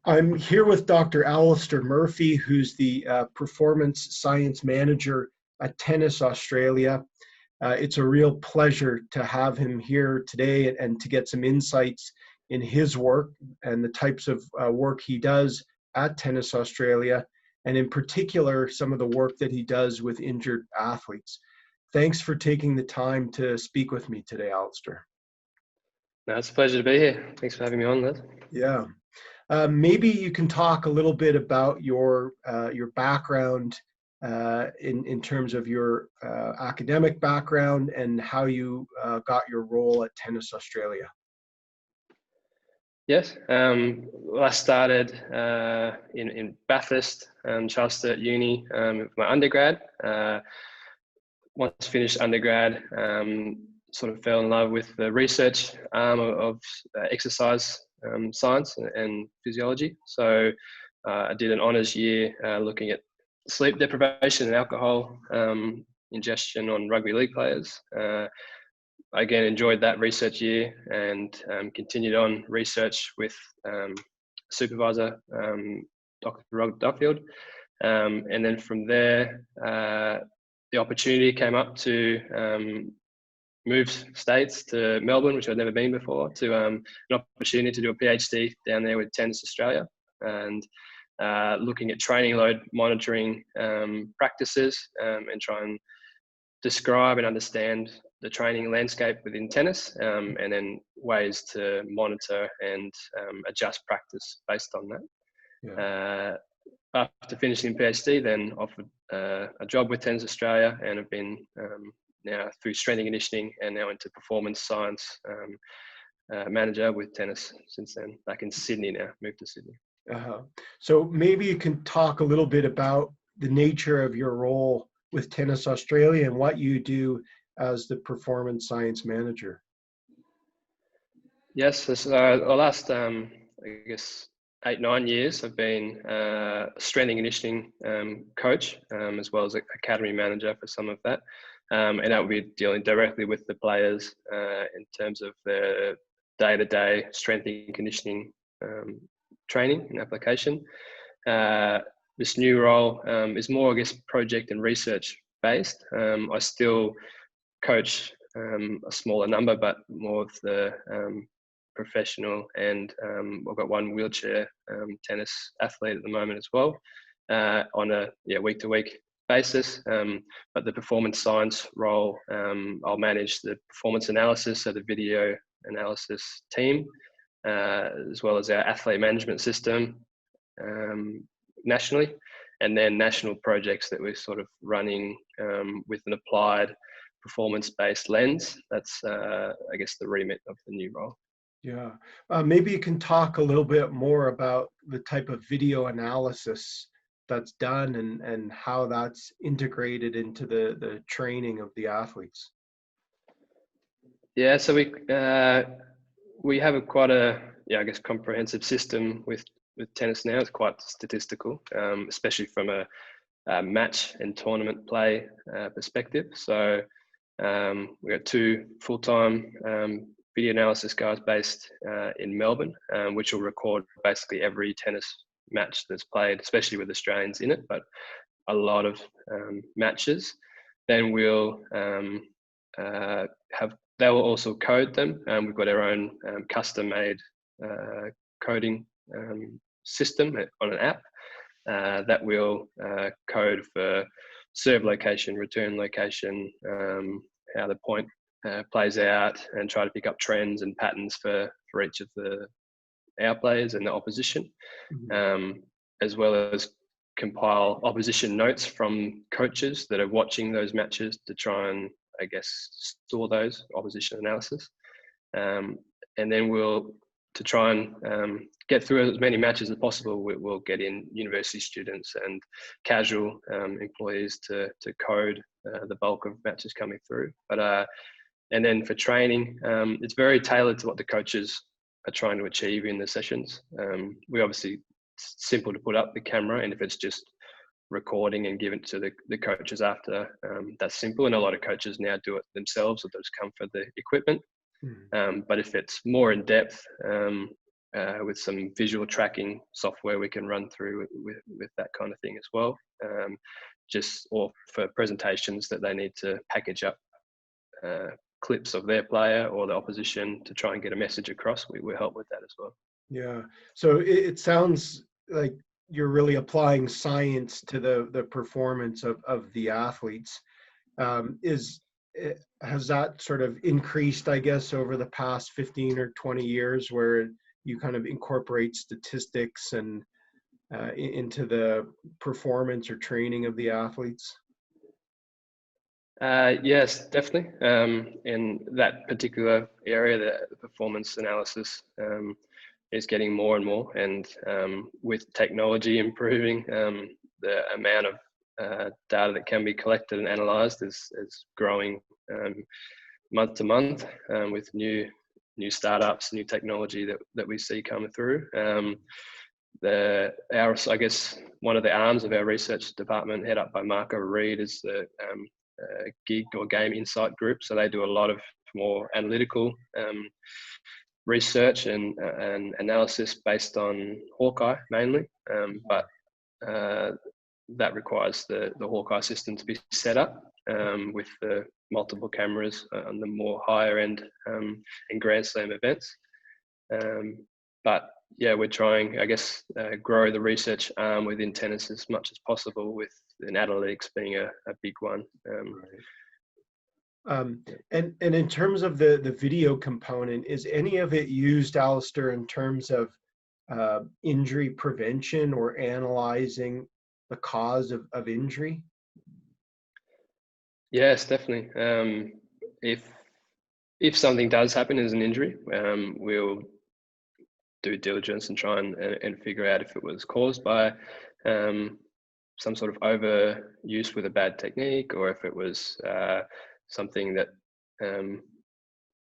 I'm here with Dr. Alistair Murphy, who's the Performance Science Manager at Tennis Australia. It's a real pleasure to have him here today and to get some insights in his work and the types of work he does at Tennis Australia, and in particular, some of the work that he does with injured athletes. Thanks for taking the time to speak with me today, Alistair. No, it's a pleasure to be here. Thanks for having me on, Liz. Yeah. Maybe you can talk a little bit about your background in terms of your academic background and how you got your role at Tennis Australia. Yes, well, I started in Bathurst, Charles Sturt Uni with my undergrad. Once finished undergrad, sort of fell in love with the research of exercise science and physiology. So I did an honours year looking at sleep deprivation and alcohol ingestion on rugby league players. I again enjoyed that research year and continued on research with supervisor, Dr. Rod Duffield. And then from there, the opportunity came up to move states to Melbourne, which I'd never been before, to an opportunity to do a PhD down there with Tennis Australia and looking at training load monitoring practices and try and describe and understand the training landscape within tennis and then ways to monitor and adjust practice based on that. Yeah. After finishing PhD, then offered a job with Tennis Australia and have been now through strength and conditioning and now into performance science manager with tennis since then. Back in Sydney now, moved to Sydney. So maybe you can talk a little bit about the nature of your role with Tennis Australia and what you do as the performance science manager. Yes, so the last, I guess, 8-9 years I've been a strength and conditioning coach as well as academy manager for some of that. And that will be dealing directly with the players in terms of their day-to-day strength and conditioning training and application. This new role is more, I guess, project and research based. I still coach a smaller number, but more of the professional, and I've got one wheelchair tennis athlete at the moment as well on a week-to-week basis. But the performance science role, I'll manage the performance analysis, so the video analysis team, as well as our athlete management system nationally, and then national projects that we're sort of running with an applied performance-based lens. That's, I guess, the remit of the new role. Yeah, maybe you can talk a little bit more about the type of video analysis that's done and how that's integrated into the training of the athletes. Yeah, so we have quite a comprehensive system with tennis now. It's quite statistical, especially from a match and tournament play perspective. So we got 2 full-time video analysis guys based in Melbourne, which will record basically every tennis match that's played, especially with Australians in it, but a lot of matches. Then we'll they will also code them. We've got our own custom-made coding system on an app that will code for serve location, return location, how the point plays out, and try to pick up trends and patterns for each of our players and the opposition, as well as compile opposition notes from coaches that are watching those matches to try and, I guess, store those opposition analysis. And then to try and get through as many matches as possible, we'll get in university students and casual employees to code the bulk of matches coming through. But and then for training, it's very tailored to what the coaches are trying to achieve in the sessions. We obviously, it's simple to put up the camera, and if it's just recording and give it to the coaches after, that's simple. And a lot of coaches now do it themselves, or they'll just come for the equipment. But if it's more in depth, with some visual tracking software we can run through with that kind of thing as well. Or for presentations that they need to package up clips of their player or the opposition to try and get a message across, we help with that as well. Yeah. So it sounds like you're really applying science to the performance of the athletes. Has that sort of increased, I guess, over the past 15 or 20 years, where you kind of incorporate statistics and into the performance or training of the athletes? Yes, definitely. In that particular area, the performance analysis is getting more and more, and with technology improving, the amount of data that can be collected and analysed is growing month to month with new startups, new technology that we see coming through. I guess one of the arms of our research department, head up by Marco Reed, is the gig or game insight group. So they do a lot of more analytical research and analysis based on Hawkeye mainly, but that requires the Hawkeye system to be set up with the multiple cameras on the more higher end and Grand Slam events. But yeah, we're trying, I guess, grow the research arm within tennis as much as possible, with analytics being a big one. And in terms of the video component, is any of it used, Alistair, in terms of injury prevention or analyzing the cause of injury? Yes, definitely. If something does happen as an injury, we'll do diligence and try and figure out if it was caused by some sort of overuse with a bad technique, or if it was something that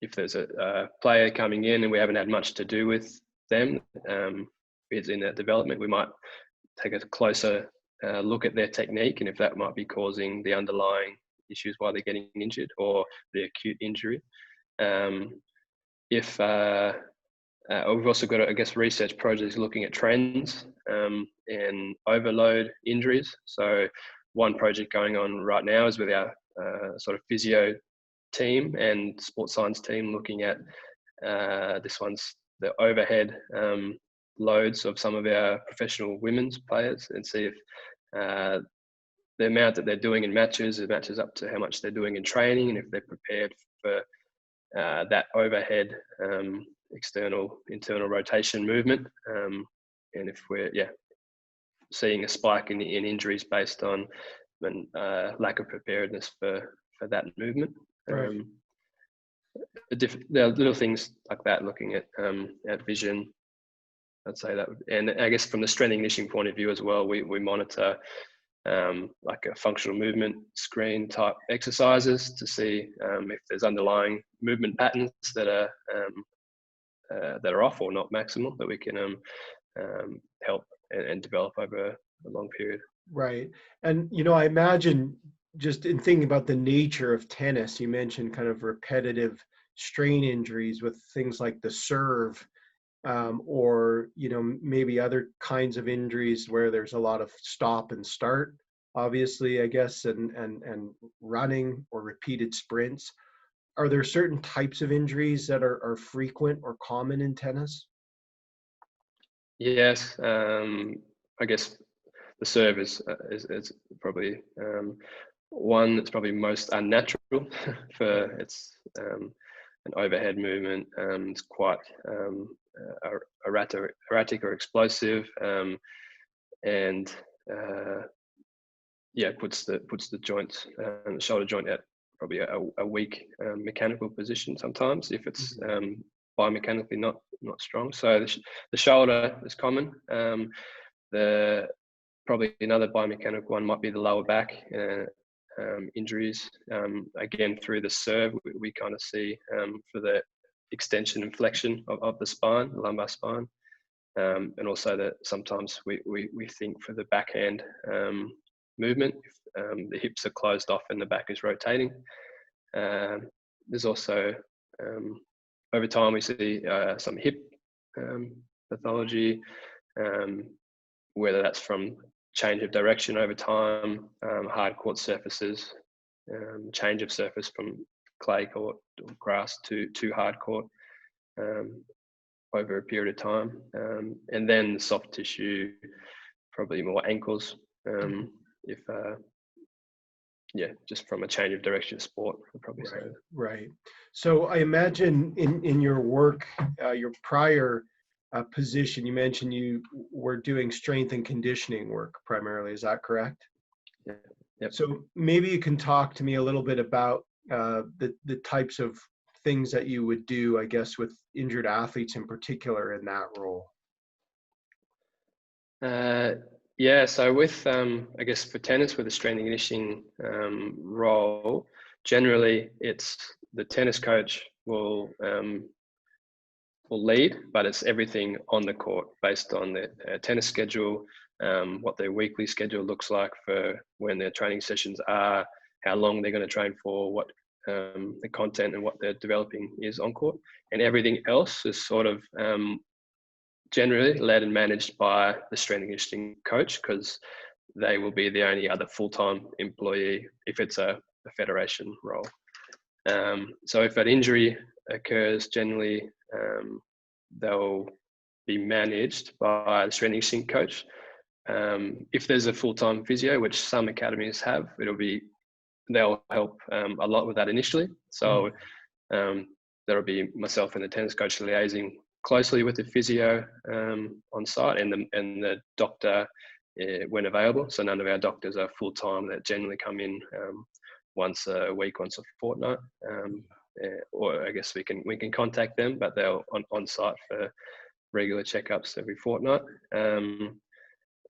if there's a player coming in and we haven't had much to do with them, is in that development, we might take a closer look at their technique, and if that might be causing the underlying issues why they're getting injured or the acute injury. We've also got, I guess, research projects looking at trends and overload injuries. So one project going on right now is with our sort of physio team and sports science team, looking at this one's the overhead loads of some of our professional women's players, and see if the amount that they're doing in matches, it matches up to how much they're doing in training, and if they're prepared for that overhead internal rotation movement, and if we're seeing a spike in injuries based on lack of preparedness for that movement. Right. There are little things like that, looking at vision, I'd say that. And I guess from the strength and conditioning point of view as well, we monitor like a functional movement screen type exercises to see if there's underlying movement patterns that are off or not maximal, that we can help and develop over a long period. Right. And, I imagine, just in thinking about the nature of tennis, you mentioned kind of repetitive strain injuries with things like the serve, or, maybe other kinds of injuries where there's a lot of stop and start, obviously, I guess, and running or repeated sprints. Are there certain types of injuries that are frequent or common in tennis? Yes, I guess the serve is probably one that's probably most unnatural for its an overhead movement. It's quite erratic or explosive, and puts the joints, the shoulder joint at probably a weak mechanical position sometimes, if it's biomechanically not strong. So the shoulder is common. Probably another biomechanical one might be the lower back injuries. Again, through the serve, we kind of see for the extension and flexion of the spine, the lumbar spine, and also that sometimes we think for the backhand movement, if the hips are closed off and the back is rotating. There's also over time we see some hip pathology, whether that's from change of direction over time, hard court surfaces, change of surface from clay court or grass to hard court over a period of time, and then soft tissue, probably more ankles, if yeah, just from a change of direction sport, I'd probably say. Right. So I imagine in your work, your prior position, you mentioned you were doing strength and conditioning work primarily. Is that correct? Yeah. Yep. So maybe you can talk to me a little bit about the types of things that you would do, I guess, with injured athletes in particular in that role. Yeah, so with, I guess for tennis, with the strength and conditioning role, generally it's the tennis coach will lead, but it's everything on the court based on the tennis schedule, what their weekly schedule looks like for when their training sessions are, how long they're going to train for, what the content and what they're developing is on court, and everything else is sort of generally led and managed by the strength and conditioning coach, because they will be the only other full-time employee if it's a federation role. So if an injury occurs, generally they'll be managed by the strength and conditioning coach. If there's a full-time physio, which some academies have, they'll help a lot with that initially. So there'll be myself and the tennis coach liaising closely with the physio on site, and the doctor when available. So none of our doctors are full time. That generally come in once a week, once a fortnight, or I guess we can contact them, but they're on site for regular checkups every fortnight.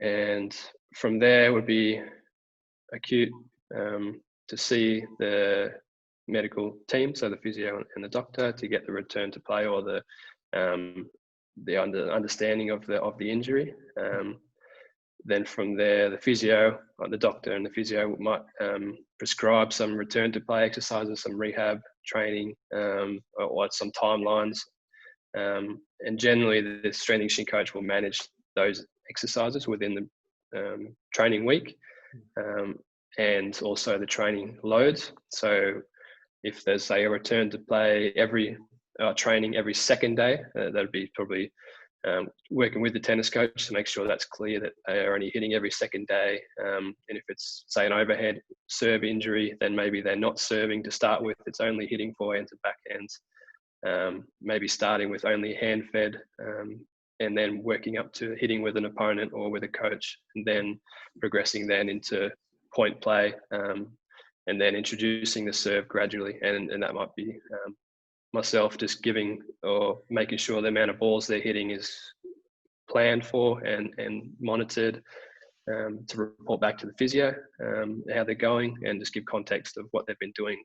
And from there would be acute to see the medical team, so the physio and the doctor, to get the return to play or the understanding of the injury. Then from there, the physio, the doctor and the physio might prescribe some return to play exercises, some rehab training, or some timelines. And generally, the strength and conditioning coach will manage those exercises within the training week, and also the training loads. So if there's, say, a return to play training every second day, that'd be probably working with the tennis coach to make sure that's clear that they are only hitting every second day. And if it's, say, an overhead serve injury, then maybe they're not serving to start with. It's only hitting forehands and backhands. Maybe starting with only hand fed, and then working up to hitting with an opponent or with a coach, and then progressing then into point play, and then introducing the serve gradually. And that might be myself just giving or making sure the amount of balls they're hitting is planned for and monitored, to report back to the physio how they're going, and just give context of what they've been doing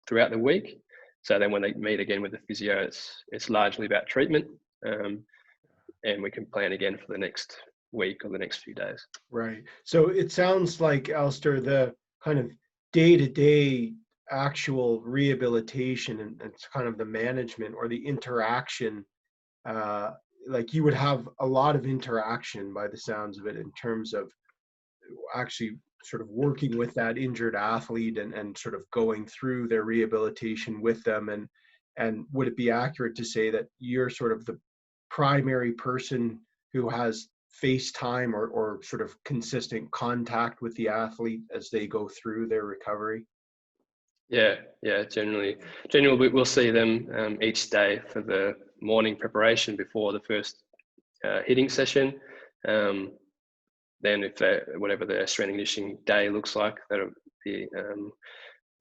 throughout the week. So then when they meet again with the physio, it's largely about treatment, and we can plan again for the next week or the next few days. Right. So it sounds like, Alistair, the kind of day-to-day actual rehabilitation and kind of the management or the interaction, like you would have a lot of interaction by the sounds of it, in terms of actually sort of working with that injured athlete and sort of going through their rehabilitation with them. And would it be accurate to say that you're sort of the primary person who has FaceTime or sort of consistent contact with the athlete as they go through their recovery? Yeah. Generally we'll see them each day for the morning preparation before the first hitting session. Then if whatever their strength and conditioning day looks like, that'll be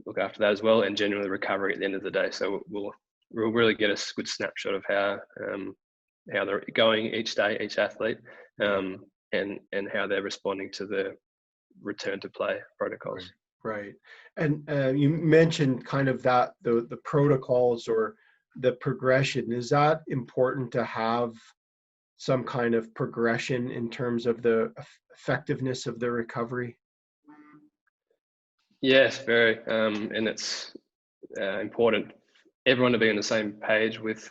look after that as well, and generally recovery at the end of the day. So we'll really get a good snapshot of how they're going each day, each athlete, and how they're responding to the return to play protocols. Right. And you mentioned kind of that the protocols or the progression. Is that important to have some kind of progression in terms of the effectiveness of the recovery? Yes, very. And it's important everyone to be on the same page with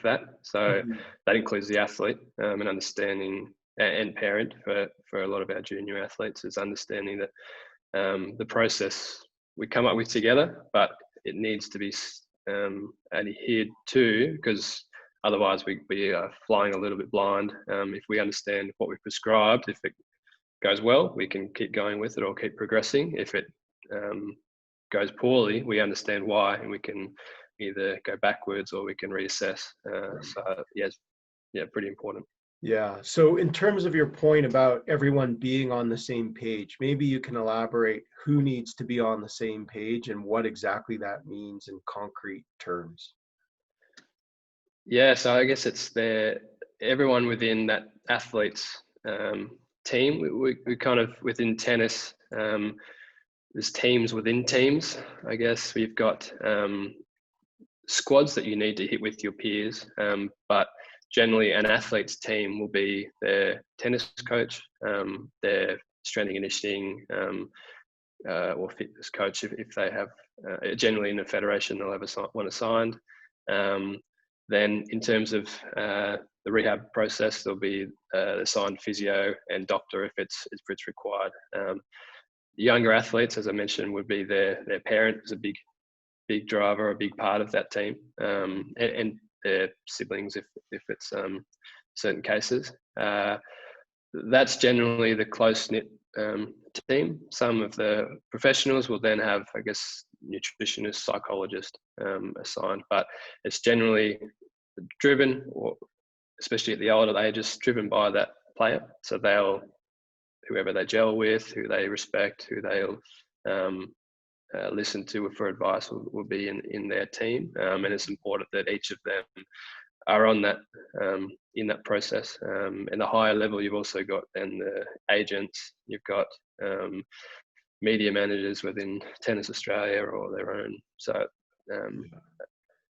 that. So Mhm. that includes the athlete, and understanding, and parent for a lot of our junior athletes, is understanding that the process we come up with together, but it needs to be adhered to, because otherwise we are flying a little bit blind. If we understand what we've prescribed, if it goes well, we can keep going with it or keep progressing. If it goes poorly, we understand why, and we can either go backwards or we can reassess. Right. So yes, yeah, pretty important. Yeah. So in terms of your point about everyone being on the same page, maybe you can elaborate who needs to be on the same page and what exactly that means in concrete terms. Yeah, so I guess it's everyone within that athlete's team. We kind of, within tennis, there's teams within teams. I guess we've got squads that you need to hit with your peers, but generally an athlete's team will be their tennis coach, their strength and conditioning, or fitness coach if they have. Generally in a federation, they'll have one assigned. Then in terms of the rehab process, there'll be assigned physio and doctor if it's required. Younger athletes, as I mentioned, would be their parent is a big driver, a big part of that team, and their siblings if it's certain cases. That's generally the close knit team. Some of the professionals will then have, I guess, nutritionist, psychologist assigned, but it's generally driven, or especially at the older ages, driven by that player. So whoever they gel with, who they respect, who they'll listen to for advice will be in their team, and it's important that each of them are on that, in that process. And the higher level, you've also got then the agents, you've got media managers within Tennis Australia or their own. So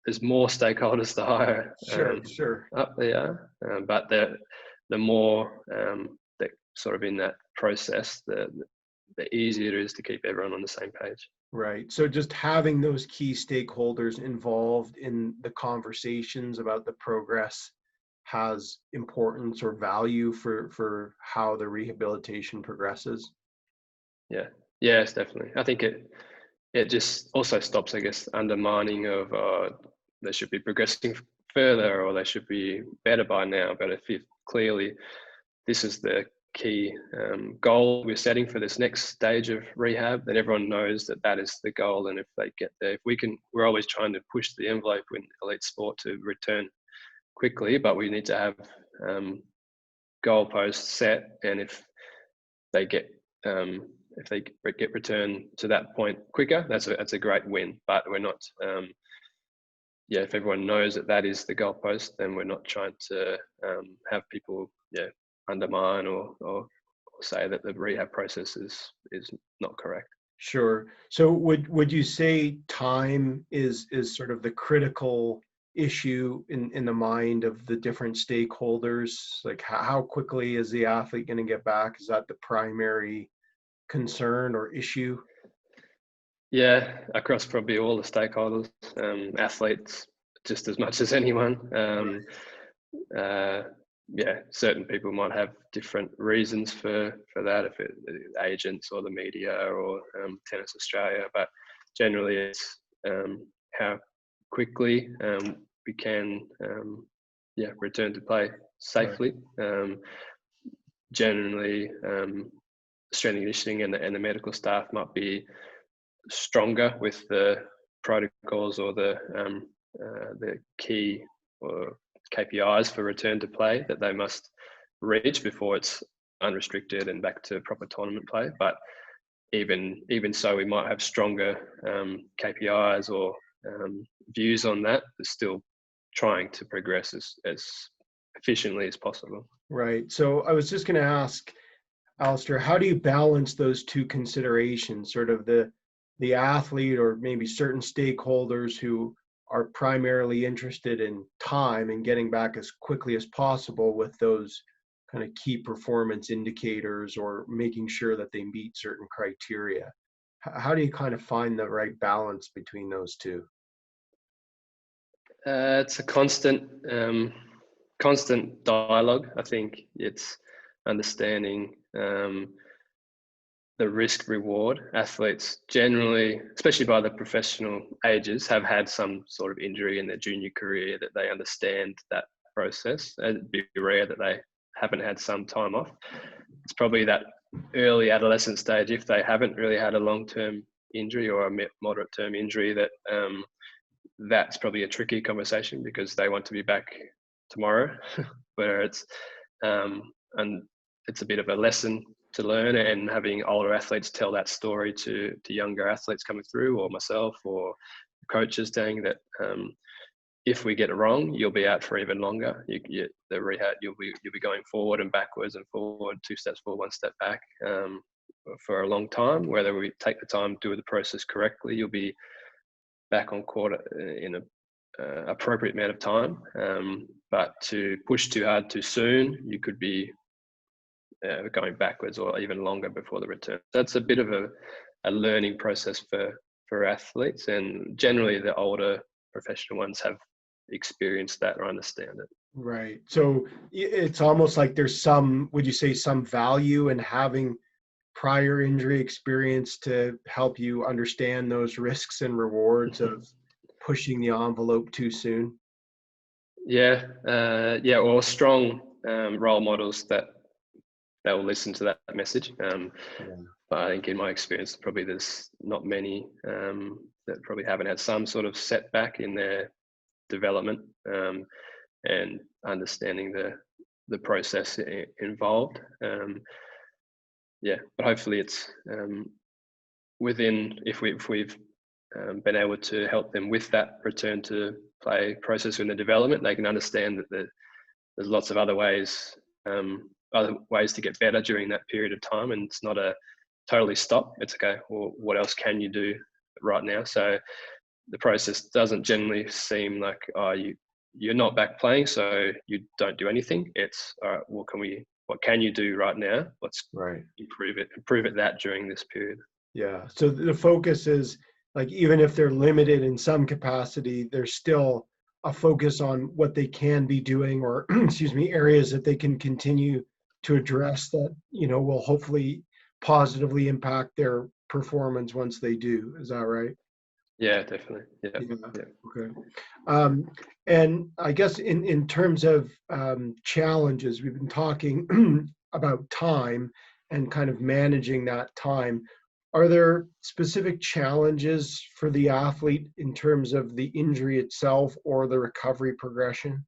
there's more stakeholders the higher Sure, sure. up they are, but the more that sort of in that process, the easier it is to keep everyone on the same page. Right. So just having those key stakeholders involved in the conversations about the progress has importance or value for how the rehabilitation progresses. Yeah, yes, definitely. I think it just also stops, I guess, undermining of they should be progressing further or they should be better by now. But if clearly this is the key goal we're setting for this next stage of rehab, then everyone knows that that is the goal. And if they get there, we're always trying to push the envelope in elite sport to return quickly, but we need to have goalposts set. And they get if they get returned to that point quicker, that's a great win. But we're not, if everyone knows that that is the goalpost, then we're not trying to have people, undermine or say that the rehab process is not correct. Sure. So would you say time is sort of the critical issue in the mind of the different stakeholders? Like how quickly is the athlete going to get back? Is that the primary concern or issue? Yeah, across probably all the stakeholders, athletes just as much as anyone. Certain people might have different reasons for that, if it agents or the media or Tennis Australia, but generally it's how quickly we can return to play Right. safely. Generally, strength and conditioning and the medical staff might be stronger with the protocols or the key or KPIs for return to play that they must reach before it's unrestricted and back to proper tournament play. But even so, we might have stronger KPIs or views on that. But still trying to progress as efficiently as possible. Right. So I was just going to ask, Alistair, how do you balance those two considerations, sort of the athlete or maybe certain stakeholders who are primarily interested in time and getting back as quickly as possible with those kind of key performance indicators or making sure that they meet certain criteria? How do you kind of find the right balance between those two? It's a constant dialogue. I think it's understanding the risk reward. Athletes generally, especially by the professional ages, have had some sort of injury in their junior career that they understand that process. It'd be rare that they haven't had some time off. It's probably that early adolescent stage, if they haven't really had a long-term injury or a moderate term injury, that that's probably a tricky conversation because they want to be back tomorrow, where and it's a bit of a lesson to learn, and having older athletes tell that story to younger athletes coming through, or myself, or coaches saying that if we get it wrong, you'll be out for even longer. The rehab, you'll be going forward and backwards and forward, 2 steps forward, 1 step back, for a long time. Whether we take the time to do the process correctly, you'll be back on court in a appropriate amount of time. But to push too hard too soon, you could be going backwards or even longer before the return. That's a bit of a learning process for athletes, and generally the older professional ones have experienced that or understand it. Right. So it's almost like there's some, would you say, some value in having prior injury experience to help you understand those risks and rewards of pushing the envelope too soon? Yeah, or strong role models that will listen to that message. But I think in my experience, probably there's not many that probably haven't had some sort of setback in their development, and understanding the process involved. But hopefully it's within, if we've been able to help them with that return to play process in the development, they can understand that there's lots of other ways to get better during that period of time, and it's not a totally stop. It's okay, well, what else can you do right now? So the process doesn't generally seem like, you're not back playing, so you don't do anything. It's all right, what can you do right now? Let's improve it that during this period. Yeah. So the focus is, like, even if they're limited in some capacity, there's still a focus on what they can be doing, or excuse me, areas that they can continue to address that, will hopefully positively impact their performance once they do. Is that right? Yeah, definitely. Yeah. Okay. And I guess in terms of challenges, we've been talking about time and kind of managing that time. Are there specific challenges for the athlete in terms of the injury itself or the recovery progression?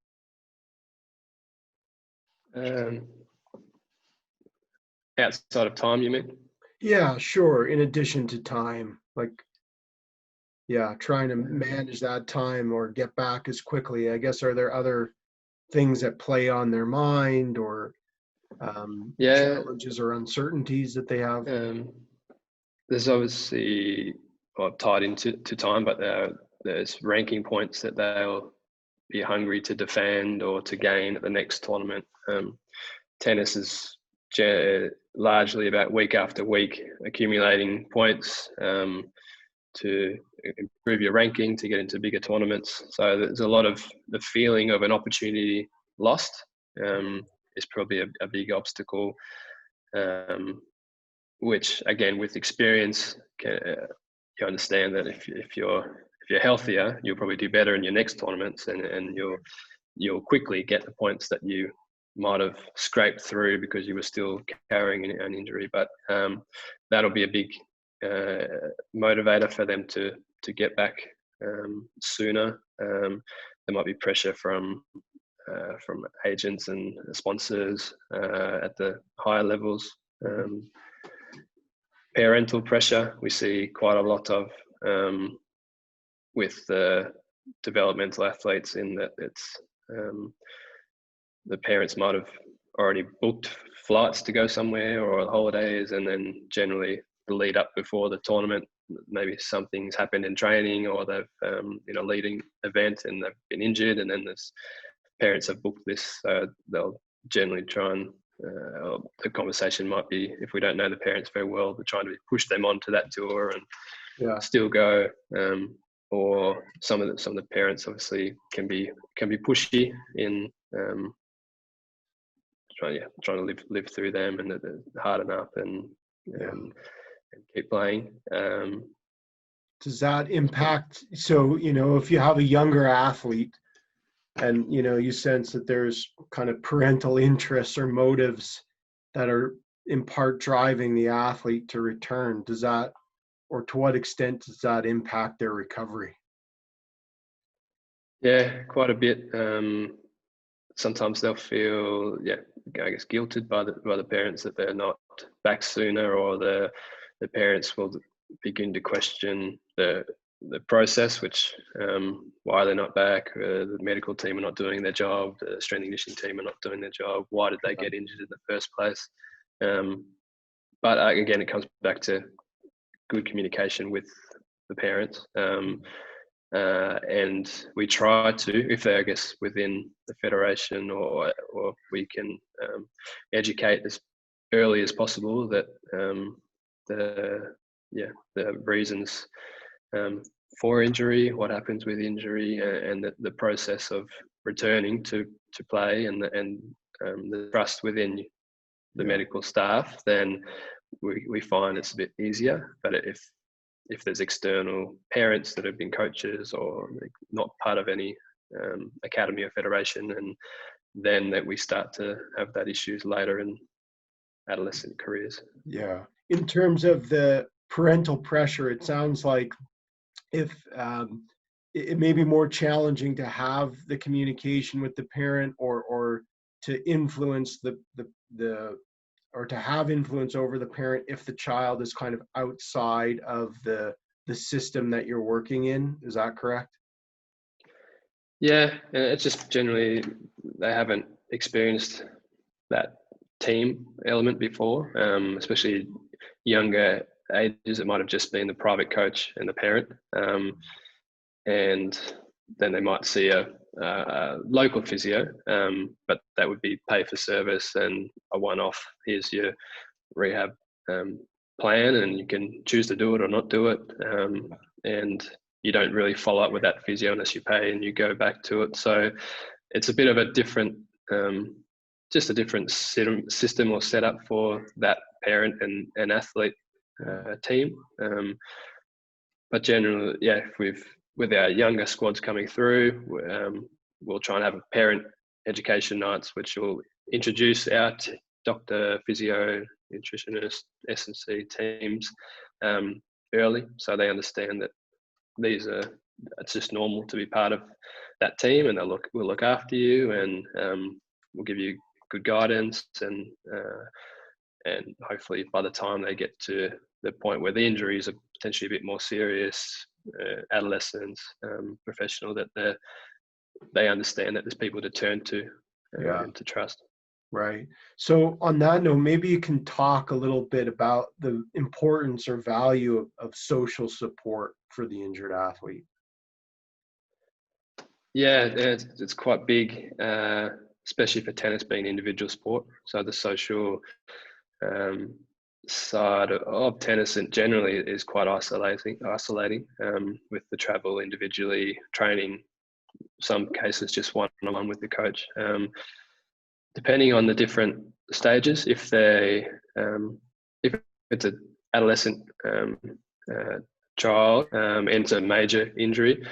Outside of time, you mean? Yeah, sure. In addition to time, like, trying to manage that time or get back as quickly. I guess, are there other things that play on their mind, or challenges or uncertainties that they have? There's obviously tied into time, but there's ranking points that they'll be hungry to defend or to gain at the next tournament. Tennis is largely about week after week accumulating points to improve your ranking, to get into bigger tournaments. So there's a lot of the feeling of an opportunity lost is probably a big obstacle, which again, with experience, you understand that if you're healthier, you'll probably do better in your next tournaments, and you'll quickly get the points that you might have scraped through because you were still carrying an injury. But that'll be a big motivator for them to get back sooner. There might be pressure from agents and sponsors at the higher levels. Parental pressure, we see quite a lot of with the developmental athletes, in that it's the parents might have already booked flights to go somewhere or holidays, and then generally the lead up before the tournament, maybe something's happened in training, or they've in a leading event and they've been injured, and then there's parents have booked this, so they'll generally try and the conversation might be, if we don't know the parents very well, they're trying to push them onto that tour and still go. or some of the parents obviously can be pushy in trying to live through them, and harden up Yeah. and keep playing. Does that impact? So, if you have a younger athlete and, you sense that there's kind of parental interests or motives that are in part driving the athlete to return, does that, or to what extent does that impact their recovery? Yeah, quite a bit. Sometimes they'll feel, I guess, guilted by the parents that they're not back sooner, or the parents will begin to question the process, which why they're not back. The medical team are not doing their job. The strength and conditioning team are not doing their job. Why did they get injured in the first place? But again, it comes back to good communication with the parents. And we try to, if they're, I guess, within the federation, or we can educate as early as possible that the reasons for injury, what happens with injury, and the process of returning to play, and the trust within the medical staff, then we find it's a bit easier. But if there's external parents that have been coaches or not part of any academy or federation, and then that we start to have that issues later in adolescent careers. Yeah. In terms of the parental pressure, it sounds like if it may be more challenging to have the communication with the parent, or to influence the or to have influence over the parent if the child is kind of outside of the system that you're working in. Is that correct? Yeah, and it's just generally they haven't experienced that team element before, especially younger ages. It might have just been the private coach and the parent, and then they might see a local physio, but that would be pay for service and a one-off. Here's your rehab plan, and you can choose to do it or not do it, and you don't really follow up with that physio unless you pay and you go back to it. So it's a bit of a different, just a different system or setup for that parent and athlete team. But generally, with our younger squads coming through, we'll try and have a parent education nights, which will introduce our doctor, physio, nutritionist, S&C teams early, so they understand that it's just normal to be part of that team, and we'll look after you, and we'll give you good guidance, and hopefully by the time they get to the point where the injuries are potentially a bit more serious, adolescents, professional, that they understand that there's people to turn to and to trust. Right. So on that note, maybe you can talk a little bit about the importance or value of social support for the injured athlete. Yeah, it's quite big, especially for tennis being an individual sport. So the social side of tennis and generally is quite isolating with the travel individually, training, some cases just one-on-one with the coach. Depending on the different stages, if it's an adolescent child and it's a major injury,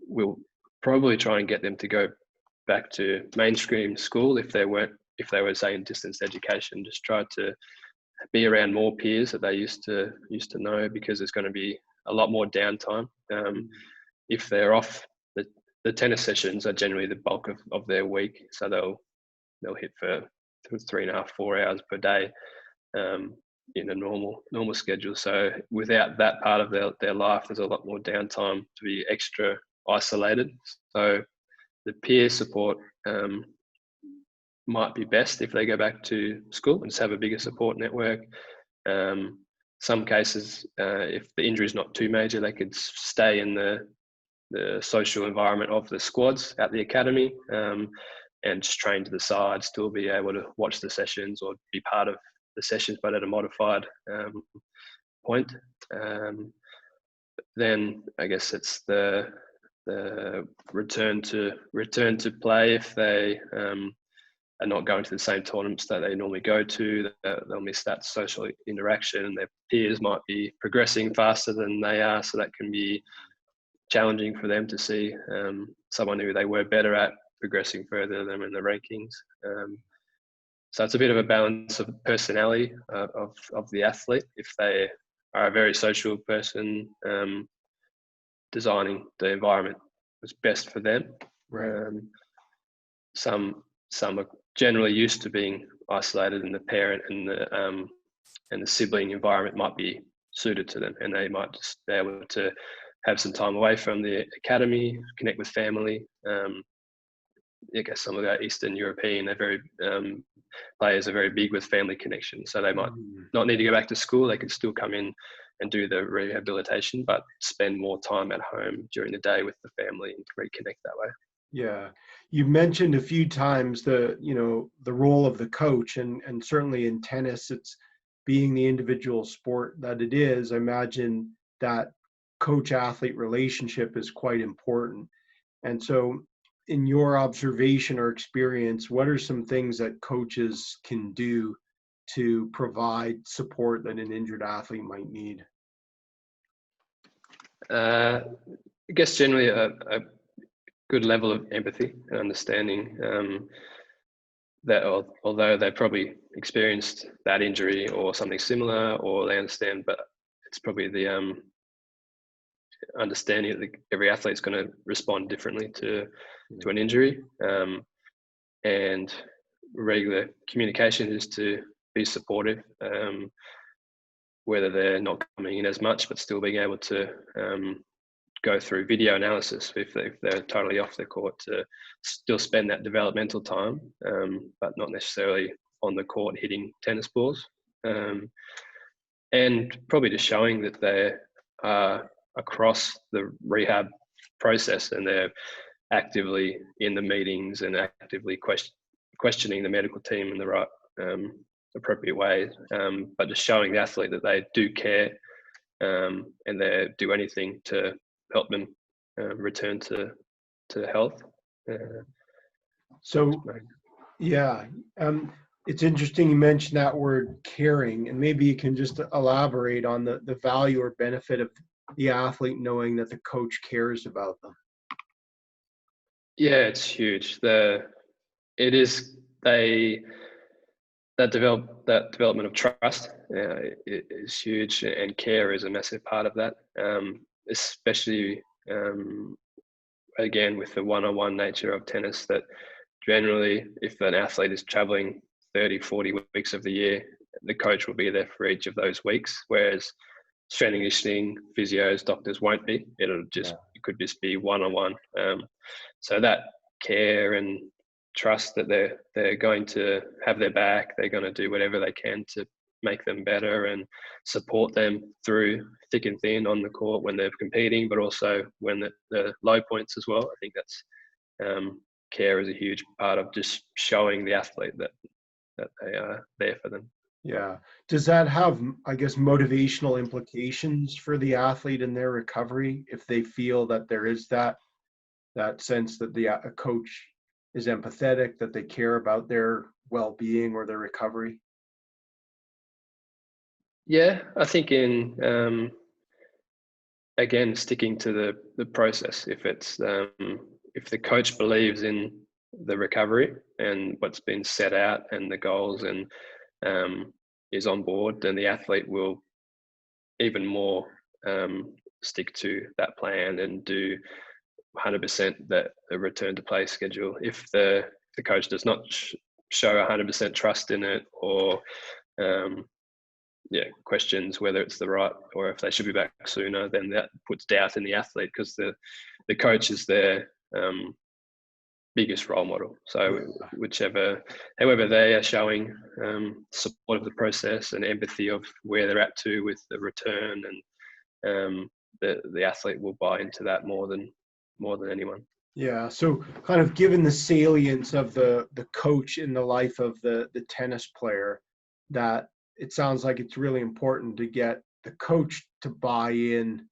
we'll probably try and get them to go back to mainstream school if they were, say, in distance education. Just try to be around more peers that they used to know, because there's going to be a lot more downtime. If they're off, the tennis sessions are generally the bulk of their week, so they'll hit for 3.5, 4 hours per day in a normal schedule. So without that part of their life, there's a lot more downtime to be extra isolated. So the peer support might be best if they go back to school and just have a bigger support network. Some cases, if the injury is not too major, they could stay in the social environment of the squads at the academy, and just train to the side, still be able to watch the sessions or be part of the sessions, but at a modified point. then I guess it's the return to play. If they are not going to the same tournaments that they normally go to, they'll miss that social interaction, and their peers might be progressing faster than they are, so that can be challenging for them to see someone who they were better at progressing further than them in the rankings. So it's a bit of a balance of personality of the athlete. If they are a very social person, designing the environment was best for them. Right. Some are generally used to being isolated, and the parent and the sibling environment might be suited to them, and they might just be able to have some time away from the academy, connect with family. I guess some of our Eastern European, they're very players are very big with family connection, so they might not need to go back to school. They can still come in and do the rehabilitation, but spend more time at home during the day with the family and reconnect that way. Yeah, you mentioned a few times the role of the coach, and certainly in tennis, it's being the individual sport that it is. I imagine that coach-athlete relationship is quite important. And so, in your observation or experience, what are some things that coaches can do to provide support that an injured athlete might need? I guess generally a good level of empathy and understanding that although they probably experienced that injury or something similar, or they understand, but it's probably the understanding that every athlete's going to respond differently to an injury, and regular communication is to be supportive, whether they're not coming in as much, but still being able to go through video analysis if they're totally off the court, to still spend that developmental time, but not necessarily on the court hitting tennis balls, and probably just showing that they are across the rehab process and they're actively in the meetings and actively questioning the medical team in the right appropriate way, but just showing the athlete that they do care, and they do anything to help them return to health. So, yeah, it's interesting you mentioned that word caring, and maybe you can just elaborate on the value or benefit of the athlete knowing that the coach cares about them. Yeah, it's huge. It is that development of trust is huge, and care is a massive part of that, especially again with the one-on-one nature of tennis, that generally if an athlete is traveling 30-40 weeks of the year, the coach will be there for each of those weeks, whereas strength and conditioning physios, doctors won't be. It could just be one-on-one. So that care and trust that they're going to have their back, they're going to do whatever they can to make them better and support them through thick and thin on the court when they're competing, but also when the low points as well. I think that's care is a huge part of just showing the athlete that they are there for them. Yeah. Does that have, I guess, motivational implications for the athlete in their recovery if they feel that there is that sense that a coach is empathetic, that they care about their well-being or their recovery? Yeah, I think in again sticking to the process. If it's if the coach believes in the recovery and what's been set out and the goals, and is on board, then the athlete will even more stick to that plan and do 100% that the return to play schedule. If the coach does not show 100% trust in it, or questions whether it's the right, or if they should be back sooner, then that puts doubt in the athlete, because the coach is their biggest role model. So however they are showing support of the process and empathy of where they're at to with the return, and the athlete will buy into that more than anyone. Yeah. So kind of given the salience of the coach in the life of the tennis player, that it sounds like it's really important to get the coach to buy in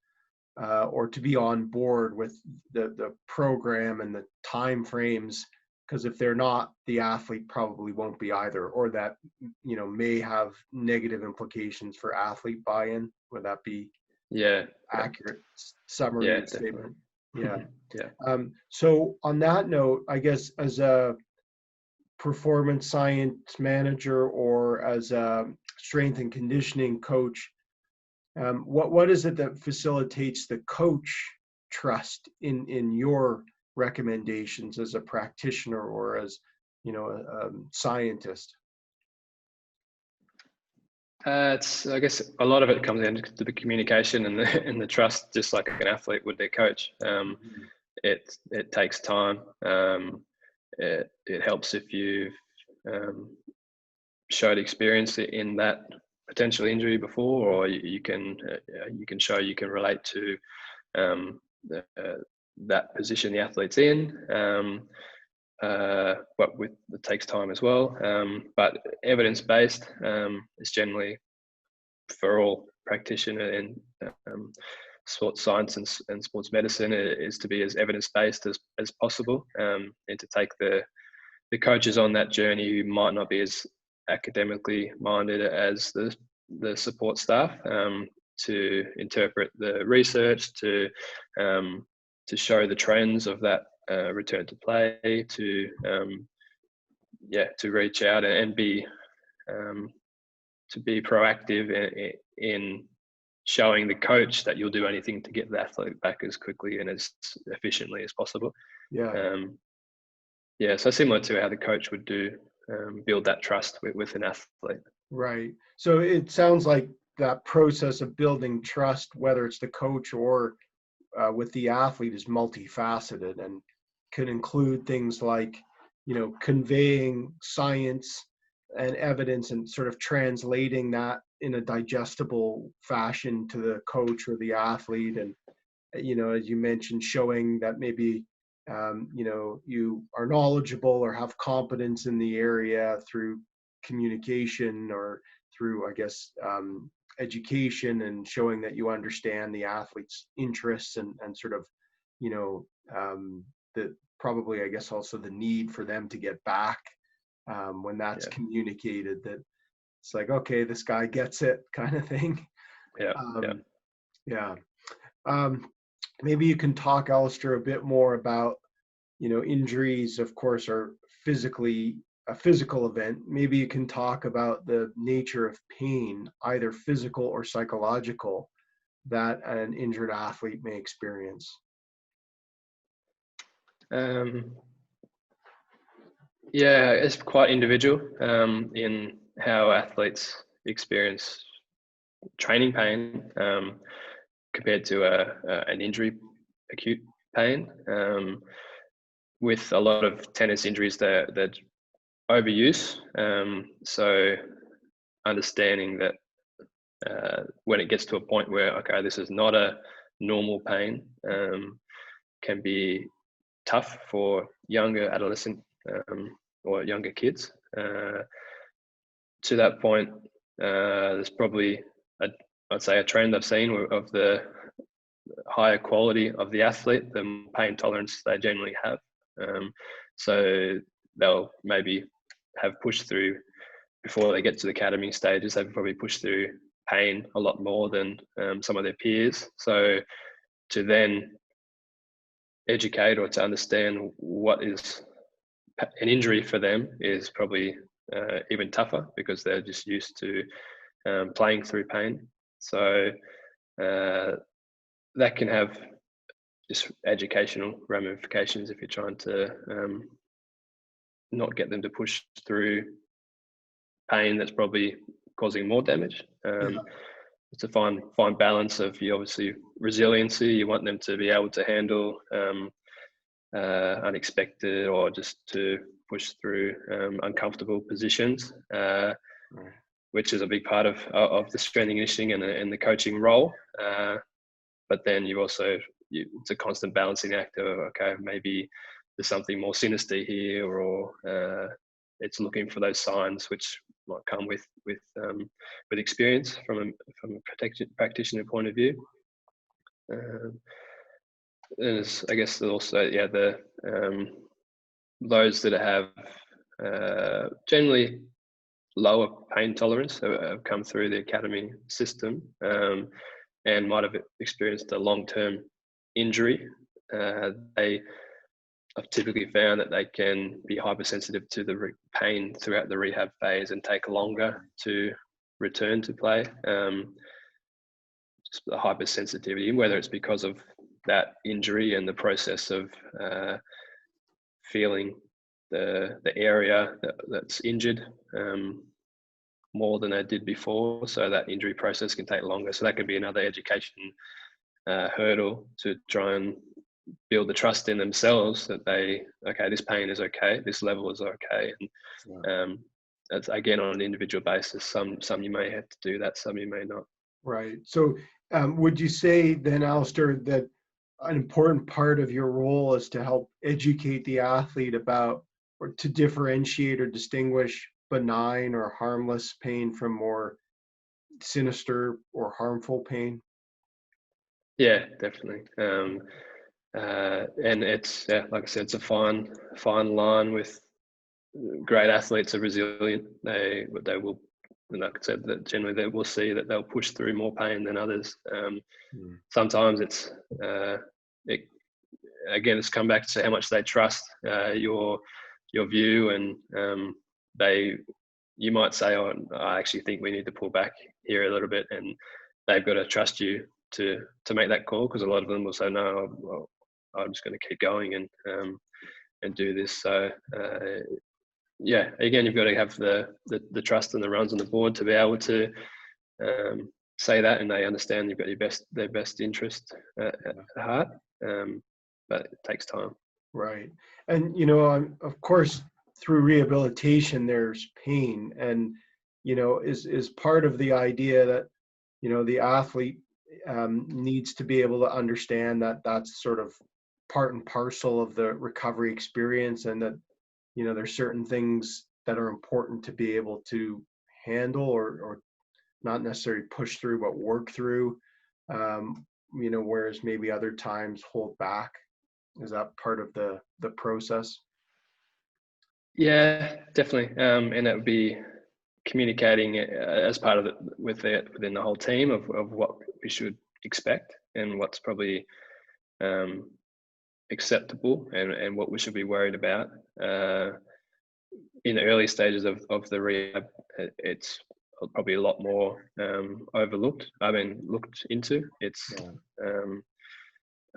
or to be on board with the program and the time frames, because if they're not, the athlete probably won't be either, or that may have negative implications for athlete buy-in. Would that be Yeah. accurate summary Yeah, of definitely. statement? Yeah. Yeah. So on that note, I guess as a performance science manager or as a strength and conditioning coach, what is it that facilitates the coach trust in your recommendations as a practitioner or as a scientist? It's, I guess a lot of it comes down to the communication and the and the trust, just like an athlete with their coach. It takes time. It helps if you've showed experience in that potential injury before, or you can show you can relate to the, that position the athlete's in. But it takes time as well. But evidence-based is generally, for all practitioner in sports science and sports medicine, is to be as evidence-based as possible, and to take the coaches on that journey who might not be as academically minded as the support staff, to interpret the research, to show the trends of that return to play, to reach out and be to be proactive in showing the coach that you'll do anything to get the athlete back as quickly and as efficiently as possible. Yeah. So similar to how the coach would do, build that trust with an athlete. Right. So it sounds like that process of building trust, whether it's the coach or with the athlete, is multifaceted and could include things like, conveying science and evidence and sort of translating that in a digestible fashion to the coach or the athlete. And, as you mentioned, showing that maybe, you are knowledgeable or have competence in the area through communication or through, I guess, education, and showing that you understand the athlete's interests and sort of, the probably, I guess, also the need for them to get back when that's communicated, that it's like, okay, this guy gets it, kind of thing. Yeah. Maybe you can talk, Alistair, a bit more about, injuries, of course, are a physical event. Maybe you can talk about the nature of pain, either physical or psychological, that an injured athlete may experience. It's quite individual in how athletes experience training pain compared to an injury acute pain. With a lot of tennis injuries, they're overuse. So understanding that when it gets to a point where, okay, this is not a normal pain, can be tough for younger adolescent or younger kids. To that point, there's probably I'd say a trend I've seen of the higher quality of the athlete, the pain tolerance they generally have. So they'll maybe have pushed through, before they get to the academy stages, they've probably pushed through pain a lot more than some of their peers. So to then educate or to understand what is an injury for them is probably even tougher, because they're just used to playing through pain. So that can have just educational ramifications if you're trying to not get them to push through pain that's probably causing more damage. It's a fine balance of, you obviously, resiliency. You want them to be able to handle unexpected, or just to push through uncomfortable positions, which is a big part of the strength and conditioning and the coaching role. But then it's a constant balancing act of, okay, maybe there's something more sinister here, or it's looking for those signs which might come with experience from a practitioner point of view. There's, I guess, also the those that have generally lower pain tolerance have come through the academy system and might have experienced a long-term injury. They I've typically found that they can be hypersensitive to the pain throughout the rehab phase and take longer to return to play. Just the hypersensitivity, whether it's because of that injury and the process of feeling the area that's injured more than they did before, so that injury process can take longer. So that could be another education hurdle to try and build the trust in themselves that this pain is okay, this level is okay, and that's again on an individual basis. Some you may have to do that, some you may not. Right. So would you say then, Alistair, that an important part of your role is to help educate the athlete about, or to differentiate or distinguish benign or harmless pain from more sinister or harmful pain? Yeah, definitely. And it's like I said, it's a fine line. With great athletes are resilient. They will, and like I said, that generally they will see that they'll push through more pain than others. Sometimes it's again, it's come back to how much they trust your view, and you might say, "Oh, I actually think we need to pull back here a little bit," and they've got to trust you to make that call, because a lot of them will say, "No, I'm just going to keep going and do this." So again, you've got to have the trust and the runs on the board to be able to say that, and they understand you've got their best interest at heart. But it takes time. Right. And, of course, through rehabilitation, there's pain. And, is part of the idea that, the athlete needs to be able to understand that that's sort of part and parcel of the recovery experience, and that, there's certain things that are important to be able to handle or not necessarily push through, but work through, whereas maybe other times hold back. Is that part of the process? Yeah, definitely. And that would be communicating as part of it within the whole team of what we should expect and what's probably acceptable and what we should be worried about. In the early stages of the rehab, it's probably a lot more looked into. It's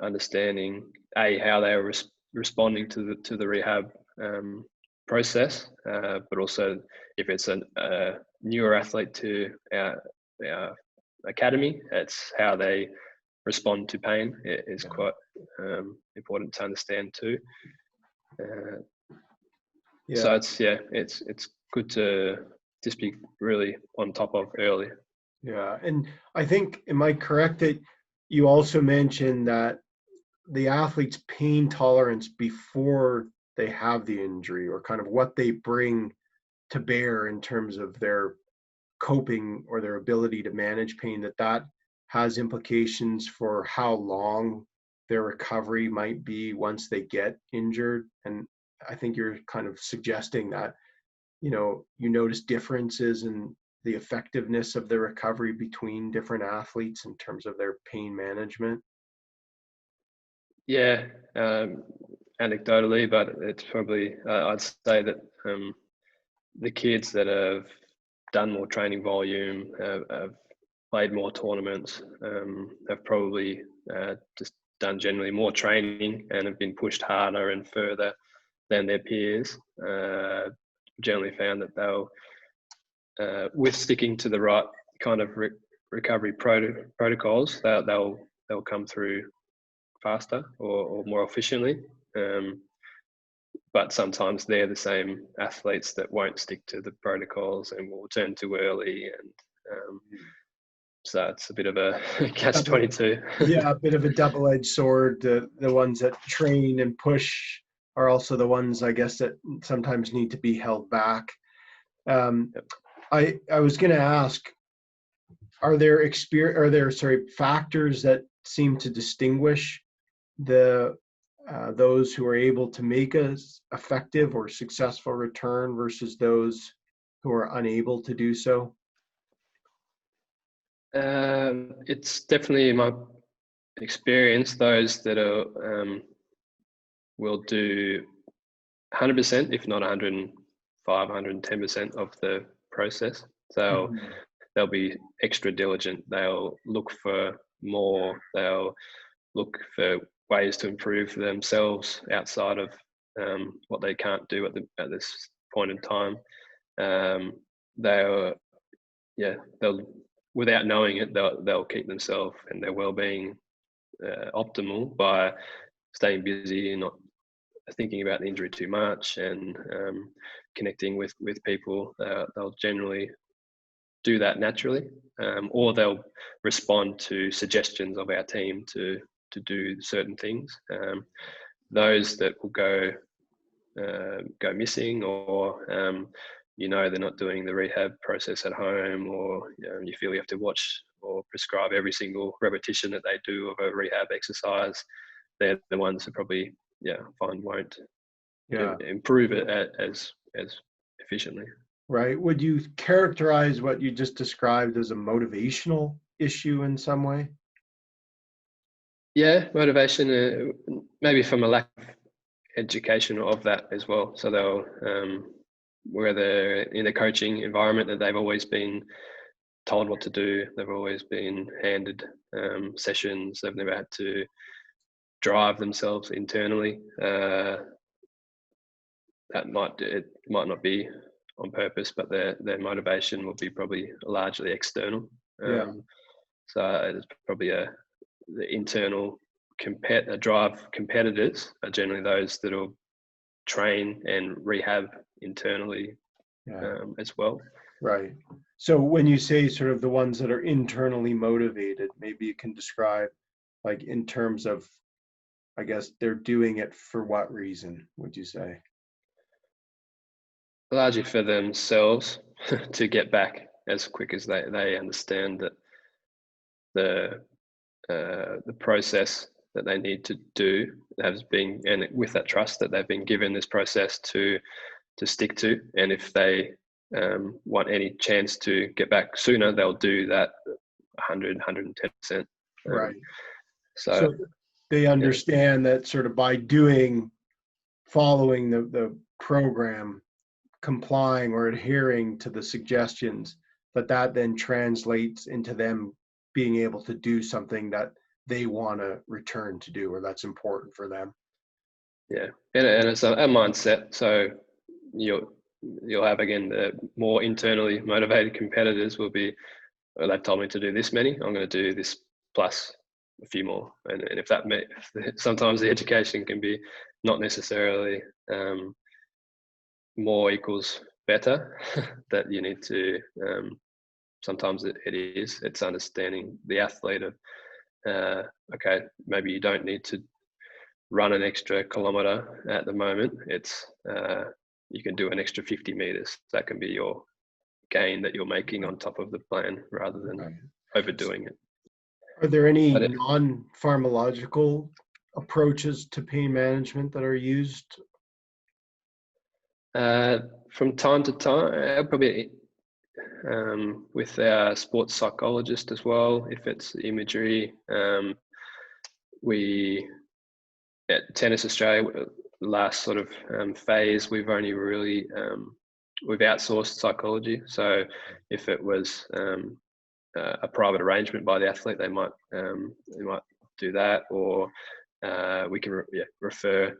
understanding how they are responding to the rehab process, but also if it's a newer athlete to our academy, it's how they respond to pain. It is quite important to understand too. So it's good to just be really on top of early. Yeah, and I think, am I correct that you also mentioned that the athlete's pain tolerance before they have the injury, or kind of what they bring to bear in terms of their coping or their ability to manage pain, that has implications for how long their recovery might be once they get injured? And I think you're kind of suggesting that, you notice differences in the effectiveness of the recovery between different athletes in terms of their pain management. Yeah, anecdotally, but it's probably I'd say that the kids that have done more training volume, have played more tournaments, have probably just done generally more training and have been pushed harder and further than their peers. Generally found that they'll, with sticking to the right kind of recovery protocols, they'll come through faster or more efficiently. But sometimes they're the same athletes that won't stick to the protocols and will turn too early, and so it's a bit of a catch-22. Yeah, a bit of a double-edged sword. The ones that train and push are also the ones, I guess, that sometimes need to be held back. I was going to ask, are there factors that seem to distinguish the those who are able to make a effective or successful return versus those who are unable to do so? It's definitely my experience, those that are will do 100%, if not 105, 110% of the process. So Mhm. they'll be extra diligent. They'll look for more. They'll look for ways to improve themselves outside of what they can't do at this point in time. They'll they'll, without knowing it, they'll keep themselves and their well-being optimal by staying busy and not thinking about the injury too much, and connecting with people. They'll generally do that naturally, or they'll respond to suggestions of our team to do certain things. Those that will go missing, or they're not doing the rehab process at home, or you feel you have to watch or prescribe every single repetition that they do of a rehab exercise. They're the ones that probably find won't Yeah. improve it as efficiently. Right. Would you characterize what you just described as a motivational issue in some way? Yeah, motivation, maybe from a lack of education of that as well. So they'll, where they're in a coaching environment that they've always been told what to do, they've always been handed sessions, they've never had to drive themselves internally. It might not be on purpose, but their motivation will be probably largely external. Yeah. So it's probably the internal drive competitors are generally those that will train and rehab internally Yeah. as well. Right. So when you say sort of the ones that are internally motivated, maybe you can describe, like, in terms of, I guess, they're doing it for what reason, would you say? Largely for themselves to get back as quick as they understand that the process that they need to do has been, and with that trust that they've been given this process to stick to, and if they want any chance to get back sooner, they'll do that 100, 110%. Right. So So they yeah, understand that sort of by following the program, complying or adhering to the suggestions, that then translates into them being able to do something that they want to return to do, or that's important for them. yeah, and it's a mindset. So you'll have, again, the more internally motivated competitors will be, well, they've told me to do this many, I'm going to do this plus a few more. And if sometimes the education can be not necessarily more equals better, that you need to, sometimes it's understanding the athlete of, okay, maybe you don't need to run an extra kilometer at the moment. It's you can do an extra 50 meters. That can be your gain that you're making on top of the plan, rather than Right. overdoing it. Are there any But non-pharmacological approaches to pain management that are used? from time to time, probably with our sports psychologist as well, if it's imagery. We at Tennis Australia, last sort of phase, we've only really we've outsourced psychology. So if it was a private arrangement by the athlete, they might do that, or we can refer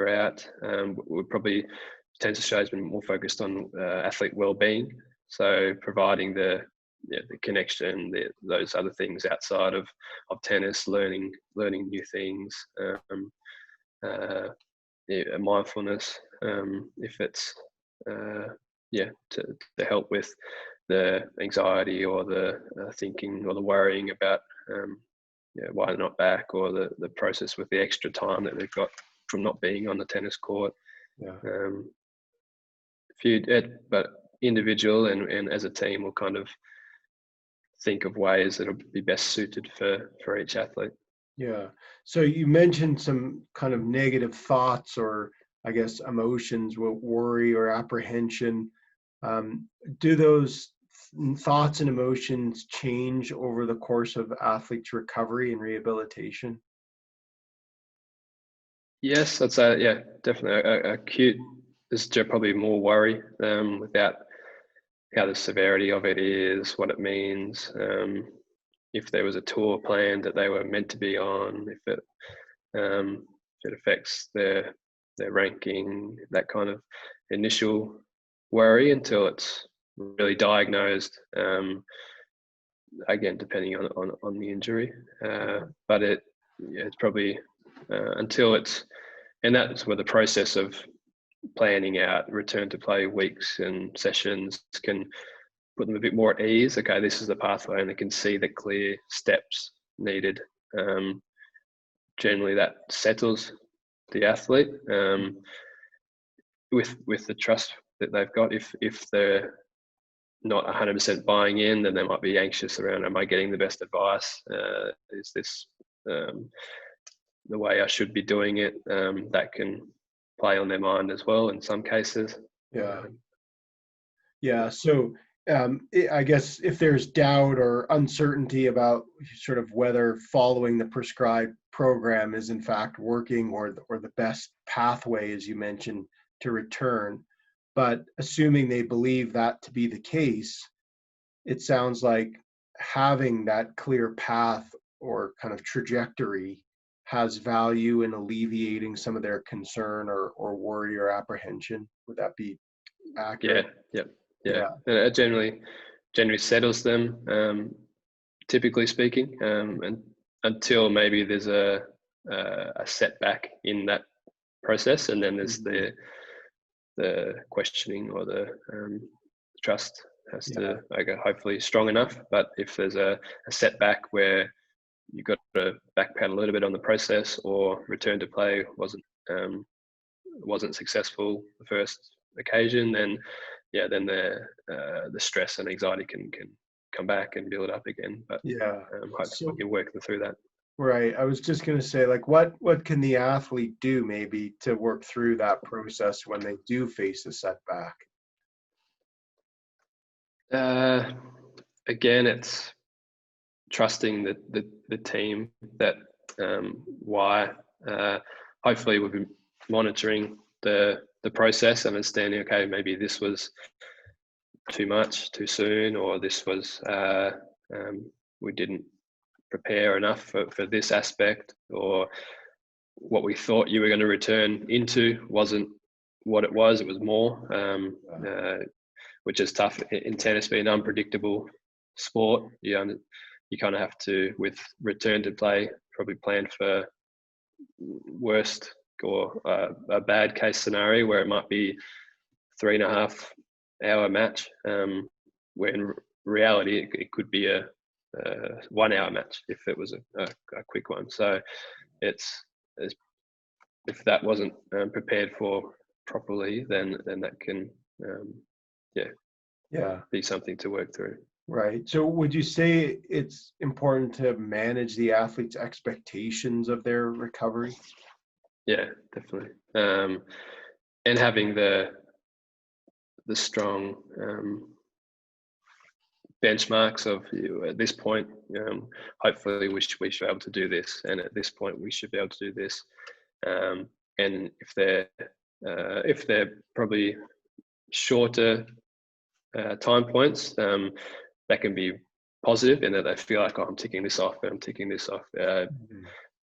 out. We're probably, Tennis Australia has been more focused on athlete well-being, so providing the connection, those other things outside of tennis, learning new things, mindfulness, if it's to help with the anxiety or the thinking or the worrying about why they're not back, or the process with the extra time that they've got from not being on the tennis court. Yeah. But individual and as a team, will kind of think of ways that'll be best suited for each athlete. Yeah. So you mentioned some kind of negative thoughts or I guess emotions, worry or apprehension. Um, do those thoughts and emotions change over the course of athletes' recovery and rehabilitation? Yes, I'd say yeah, definitely acute. There's probably more worry without how the severity of it is, what it means. If there was a tour planned that they were meant to be on, if it affects their ranking, that kind of initial worry until it's really diagnosed. Again, depending on the injury, but it's probably until it's, and that's where the process of planning out return to play weeks and sessions can put them a bit more at ease. Okay, this is the pathway, and they can see the clear steps needed. Generally, that settles the athlete with the trust that they've got. If they're not 100% buying in, then they might be anxious around, am I getting the best advice? Is this the way I should be doing it? That can play on their mind as well in some cases. Yeah. Yeah. So I guess if there's doubt or uncertainty about sort of whether following the prescribed program is in fact working or the best pathway, as you mentioned, to return, but assuming they believe that to be the case, it sounds like having that clear path or kind of trajectory has value in alleviating some of their concern or worry or apprehension. Would that be accurate? Yeah. Yeah. And it generally settles them, typically speaking, and until maybe there's a setback in that process, and then there's the questioning or the trust has to hopefully strong enough. But if there's a setback where you've got to backpedal a little bit on the process, or return to play wasn't successful the first occasion, then the stress and anxiety can come back and build up again. But hopefully we can work through that. Right. I was just going to say, like, what can the athlete do maybe to work through that process when they do face a setback? Again, it's trusting the team that why. Hopefully, we've been monitoring the process and understanding. Okay, maybe this was too much, too soon, or this was we didn't prepare enough for this aspect, or what we thought you were going to return into wasn't what it was. It was more, which is tough in tennis, being an unpredictable sport. You kind of have to, with return to play, probably plan for worst or a bad case scenario where it might be 3.5 hour match, where in reality it could be a 1 hour match if it was a quick one. So it's if that wasn't prepared for properly, then that can be something to work through. Right. So would you say it's important to manage the athlete's expectations of their recovery? Yeah, definitely. And having the strong benchmarks of at this point, hopefully we should be able to do this, and at this point we should be able to do this. And if they're probably shorter time points, that can be positive in that they feel like, oh, I'm ticking this off,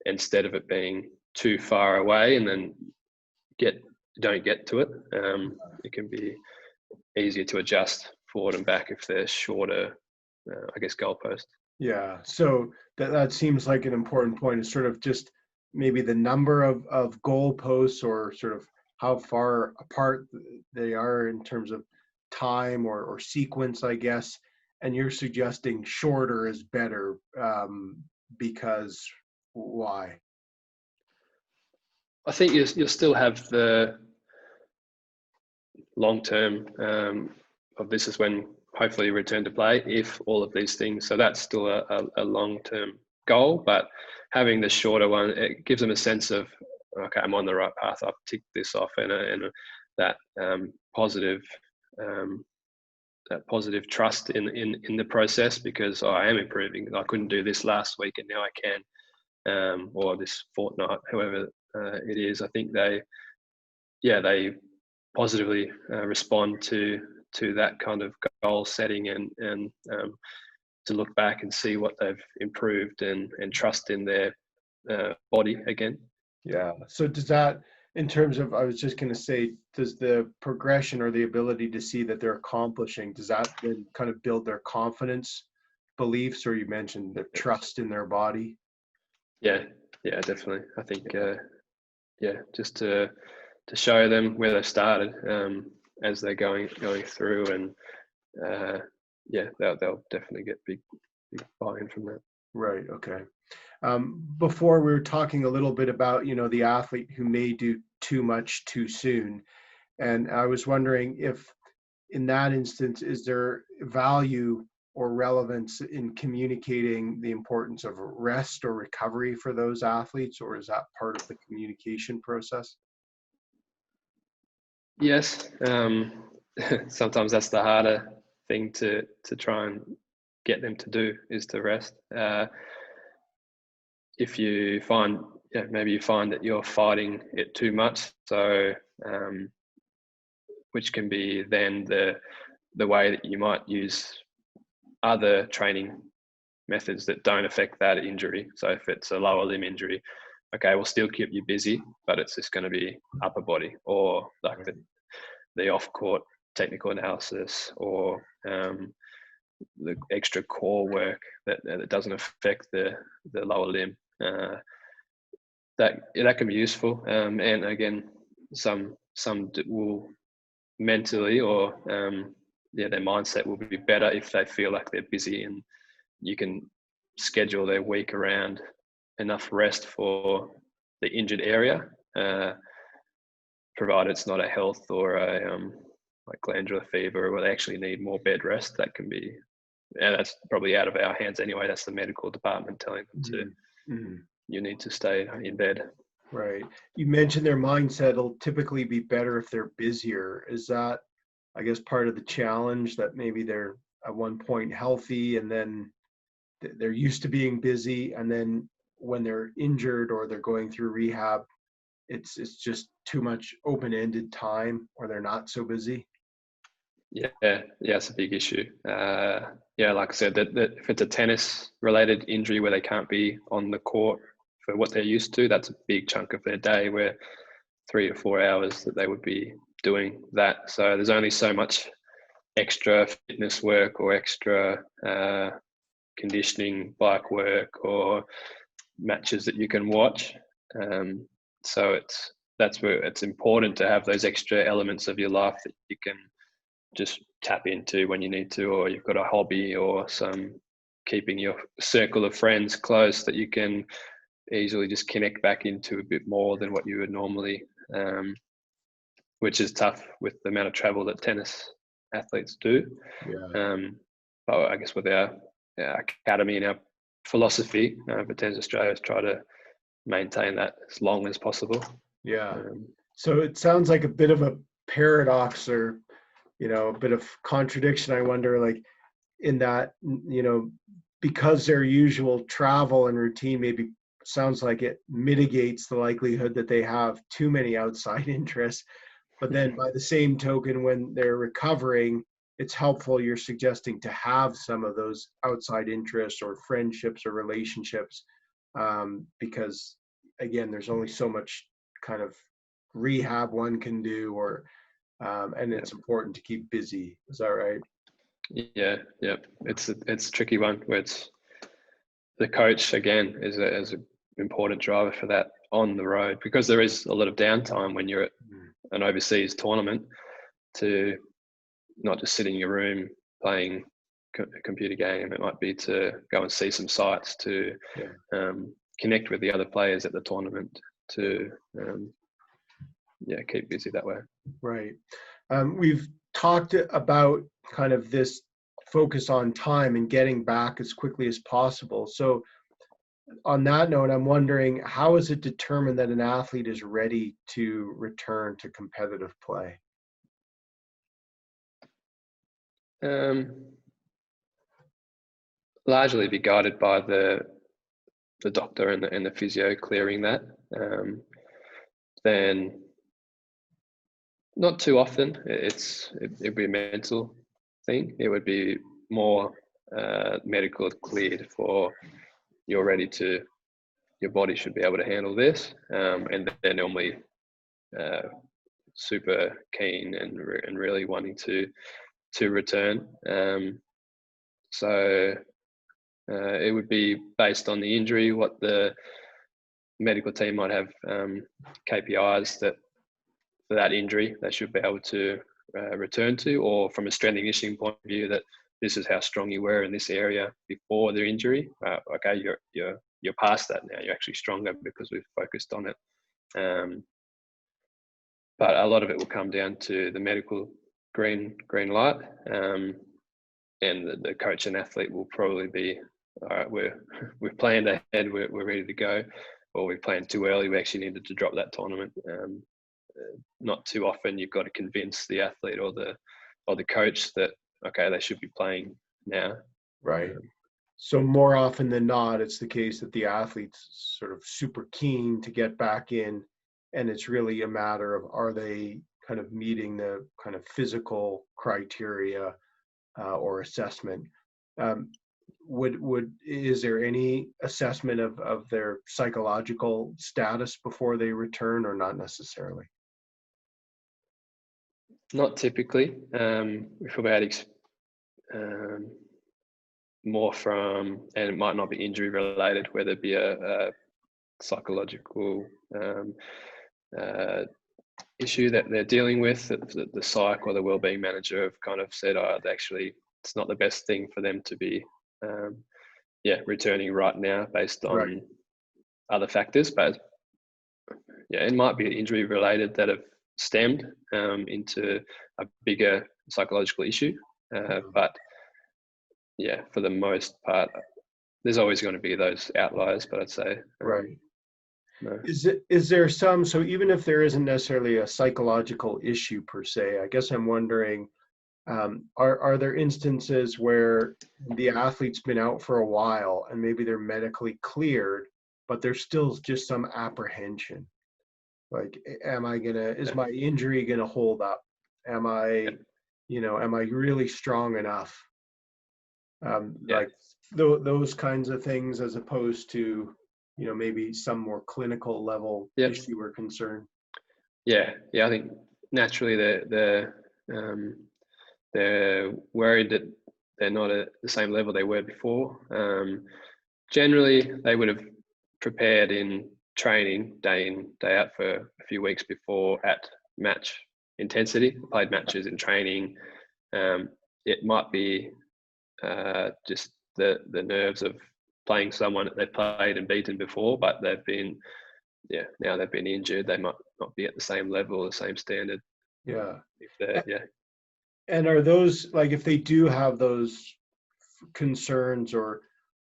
instead of it being too far away and then don't get to it. It can be easier to adjust forward and back if they're shorter, goalposts. Yeah. So that seems like an important point, is sort of just maybe the number of goalposts, or sort of how far apart they are in terms of time or sequence, I guess. And you're suggesting shorter is better, because why? I think you'll still have the long term of this is when hopefully return to play if all of these things. So that's still a long-term goal, but having the shorter one, it gives them a sense of, okay, I'm on the right path. I've ticked this off, and that positive that positive trust in the process, because I am improving. I couldn't do this last week and now I can, or this fortnight, however it is. I think they positively respond to that kind of goal setting, and to look back and see what they've improved, and trust in their body again. Yeah. So does that, in terms of, I was just going to say, does the progression or the ability to see that they're accomplishing, does that then kind of build their confidence beliefs, or you mentioned the trust in their body? Yeah, definitely. I think, just to show them where they started, as they're going through, and they'll definitely get big buy-in from that. Right. Okay. Before we were talking a little bit about, the athlete who may do too much too soon. And I was wondering if in that instance, is there value or relevance in communicating the importance of rest or recovery for those athletes, or is that part of the communication process? Yes. Sometimes that's the harder thing to try and get them to do, is to rest. If you find, maybe you find that you're fighting it too much, so which can be then the way that you might use other training methods that don't affect that injury. So if it's a lower limb injury, okay, we'll still keep you busy, but it's just going to be upper body, or like the off-court technical analysis, or the extra core work that doesn't affect the lower limb. That can be useful, and again, some will mentally, or their mindset will be better if they feel like they're busy, and you can schedule their week around enough rest for the injured area, provided it's not a health or a like glandular fever where they actually need more bed rest. That can be, and that's probably out of our hands anyway. That's the medical department telling them to, you need to stay in bed. Right. You mentioned their mindset will typically be better if they're busier. Is that, I guess, part of the challenge, that maybe they're at one point healthy and then they're used to being busy, and then when they're injured or they're going through rehab, it's just too much open-ended time, or they're not so busy? Yeah, it's a big issue. Like I said, that if it's a tennis-related injury where they can't be on the court for what they're used to, that's a big chunk of their day, where 3 to 4 hours that they would be doing that. So there's only so much extra fitness work or extra conditioning, bike work, or matches that you can watch. So that's where it's important to have those extra elements of your life that you can just tap into when you need to, or you've got a hobby, or keeping your circle of friends close that you can easily just connect back into a bit more than what you would normally, which is tough with the amount of travel that tennis athletes do. Yeah. But I guess with our academy and our philosophy for Tennis Australia is try to maintain that as long as possible. Yeah. So it sounds like a bit of a paradox, or a bit of contradiction, I wonder, like, in that, because their usual travel and routine maybe sounds like it mitigates the likelihood that they have too many outside interests. But then by the same token, when they're recovering, it's helpful, you're suggesting, to have some of those outside interests or friendships or relationships, because again, there's only so much kind of rehab one can do, or and it's important to keep busy. Is that right? Yeah. It's a tricky one, where it's the coach again is an important driver for that on the road, because there is a lot of downtime when you're at an overseas tournament, to not just sit in your room playing a computer game. It might be to go and see some sites, to connect with the other players at the tournament, to keep busy that way. Right. We've talked about kind of this focus on time and getting back as quickly as possible. So on that note, I'm wondering, how is it determined that an athlete is ready to return to competitive play? Largely be guided by the doctor and the physio clearing that. Then not too often. It'd be a mental thing. It would be more medical cleared for you're ready to. Your body should be able to handle this, and they're normally super keen and really wanting to return. So it would be based on the injury, what the medical team might have KPIs that for that injury they should be able to return to, or from a strength and conditioning point of view, that this is how strong you were in this area before the injury. Okay, you're past that now. You're actually stronger because we've focused on it. But a lot of it will come down to the medical green light, and the coach and athlete will probably be, all right, we've planned ahead, we're ready to go, or we planned too early, we actually needed to drop that tournament. Not too often you've got to convince the athlete or the coach that, okay, they should be playing now. Right. So more often than not, it's the case that the athlete's sort of super keen to get back in, and it's really a matter of, are they kind of meeting the kind of physical criteria or assessment. Is there any assessment of their psychological status before they return, or not necessarily? Not typically. We've about more from, and it might not be injury related, whether it be a psychological issue that they're dealing with, that the psych or the wellbeing manager have kind of said, actually, it's not the best thing for them to be returning right now based on other factors. But yeah, it might be injury related that have stemmed into a bigger psychological issue. But yeah, for the most part, there's always going to be those outliers, but I'd say no. Is there some, so even if there isn't necessarily a psychological issue per se, I guess I'm wondering, are there instances where the athlete's been out for a while and maybe they're medically cleared, but there's still just some apprehension? Like, is my injury gonna hold up? Am I really strong enough? Like those kinds of things, as opposed to, maybe some more clinical level issue or concern. Yeah, I think naturally they're worried that they're not at the same level they were before. Generally, they would have prepared in training day in, day out for a few weeks before at match intensity, played matches in training. It might be just the nerves of playing someone that they've played and beaten before, but now they've been injured. They might not be at the same level, the same standard. And are those, like, if they do have those concerns or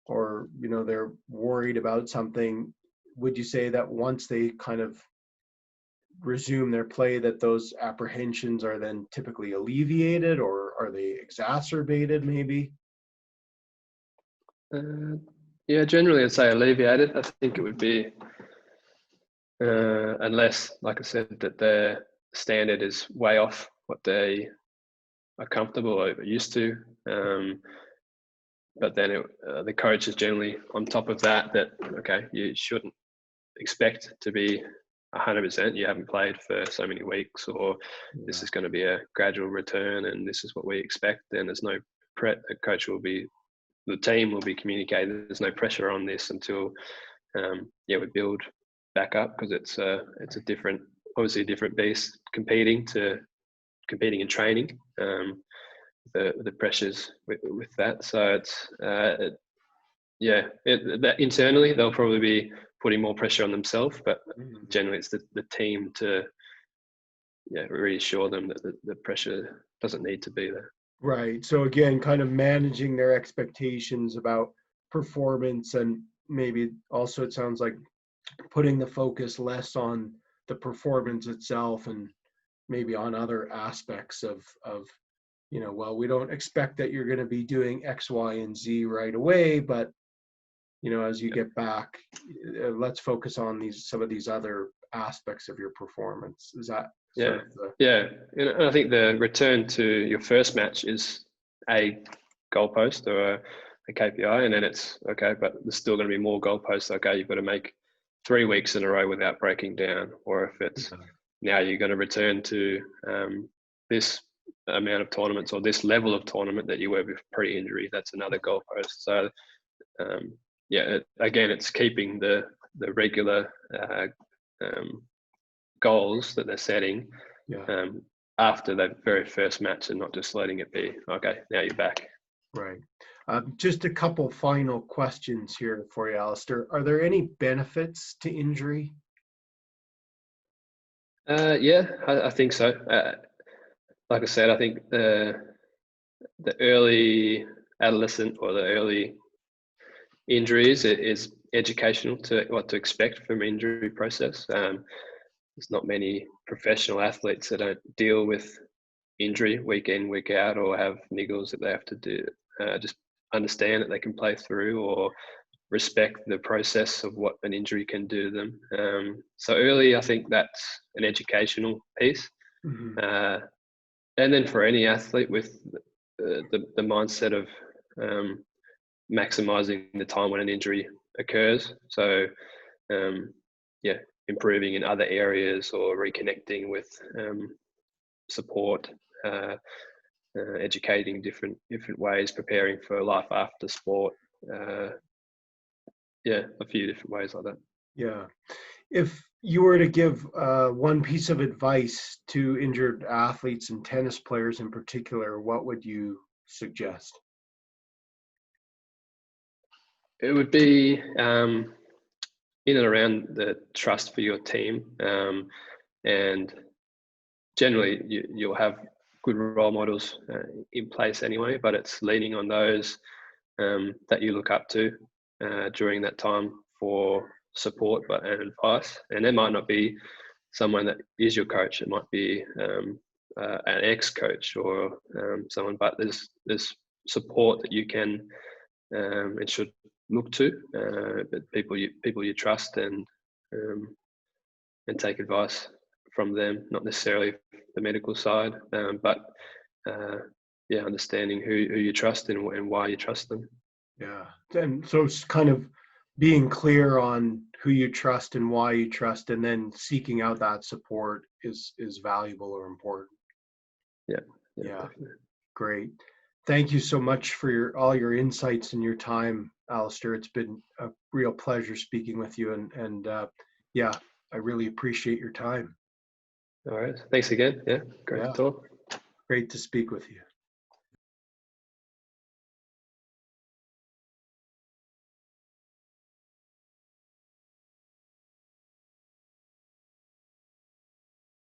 they're worried about something, would you say that once they kind of resume their play, that those apprehensions are then typically alleviated, or are they exacerbated maybe? Generally I'd say alleviated. I think it would be, unless, like I said, that their standard is way off what they are comfortable or used to. But then the coach is generally on top of that, okay, you shouldn't expect to be 100%. You haven't played for so many weeks, or this is going to be a gradual return and this is what we expect. Then there's no the team will be communicating, there's no pressure on this until we build back up, because it's a different beast competing in training, the pressures with that. So it's that internally they'll probably be putting more pressure on themselves, but generally it's the team to reassure them that the pressure doesn't need to be there. Right. So again, kind of managing their expectations about performance, and maybe also it sounds like putting the focus less on the performance itself and maybe on other aspects of well, we don't expect that you're going to be doing X, Y, and Z right away, but as you get back, let's focus on some of these other aspects of your performance. Is that sort Yeah, of the? yeah, and I think the return to your first match is a goalpost or a KPI, and then it's okay, but there's still going to be more goalposts. Okay, you've got to make 3 weeks in a row without breaking down, or if it's now you're going to return to this amount of tournaments or this level of tournament that you were with pre-injury, that's another goalpost. So yeah, again, it's keeping the regular goals that they're setting after the very first match, and not just letting it be okay, now you're back. Right. Just a couple final questions here for you, Alistair. Are there any benefits to injury? Yeah, I think so. Like I said, I think the early adolescent or the early injuries is educational to what to expect from injury process. There's not many professional athletes that don't deal with injury week in, week out, or have niggles that they have to do. Just understand that they can play through, or respect the process of what an injury can do to them. So early, I think that's an educational piece. Mm-hmm. And then for any athlete with the mindset of maximizing the time when an injury occurs. So yeah, improving in other areas or reconnecting with support, educating different ways, preparing for life after sport. Yeah, a few different ways like that. Yeah. If you were to give one piece of advice to injured athletes and tennis players in particular, what would you suggest? It would be in and around the trust for your team, and generally you'll have good role models in place anyway, but it's leaning on those that you look up to during that time for support and advice. And it might not be someone that is your coach, it might be an ex-coach or someone, but there's support that you can and should look to, but people you trust, and take advice from them, not necessarily the medical side, but yeah, understanding who you trust and why you trust them. Yeah. And so it's kind of being clear on who you trust and why you trust, and then seeking out that support is valuable or important. Yeah, Yeah. definitely. Great. Thank you so much for all your insights and your time, Alistair. It's been a real pleasure speaking with you, and yeah, I really appreciate your time. All right, thanks again. Yeah, great to Yeah, talk. great to speak with you.